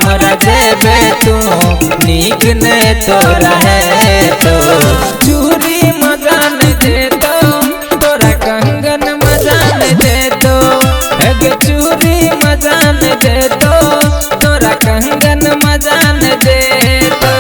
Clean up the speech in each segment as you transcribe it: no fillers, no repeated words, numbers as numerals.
हमरा देबे तू नीक ने तो रहे तो चूड़ी मजान दे तो तोरा कंगन मजान दे तो एगो चूड़ी मजान दे तो तोरा कंगन मजान दे तो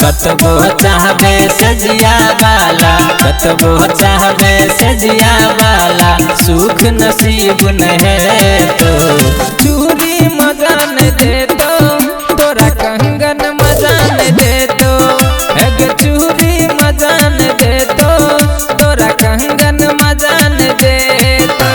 कतबो चाहबे सजिया वाला कतबो चाहबे सजिया वाला सुख नसीब नहीं तो चूड़ी मजान दे तो तोरा कंगन मजान दे तो एगो चूड़ी मजान दे तो तोरा कंगन मजान दे तो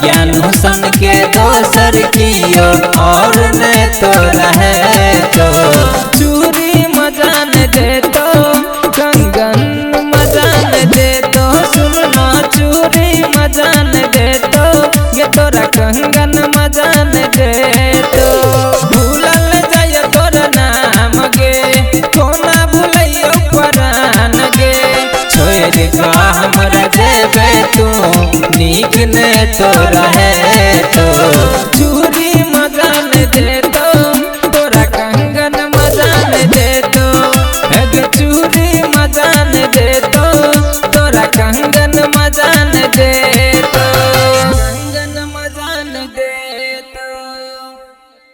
ज्ञानू सन के दोसर कियो और ने तो रहे तो चूड़ी मजान दे तो कंगन मजान दे तो सुनो चूड़ी मजान दे तो ये तोरा कंगन मजान दे तो भूलल जाय तोरा नाम गे कोना भूलियो परान गे छोड़ का हमरा देबे तू नीक ने तो रहे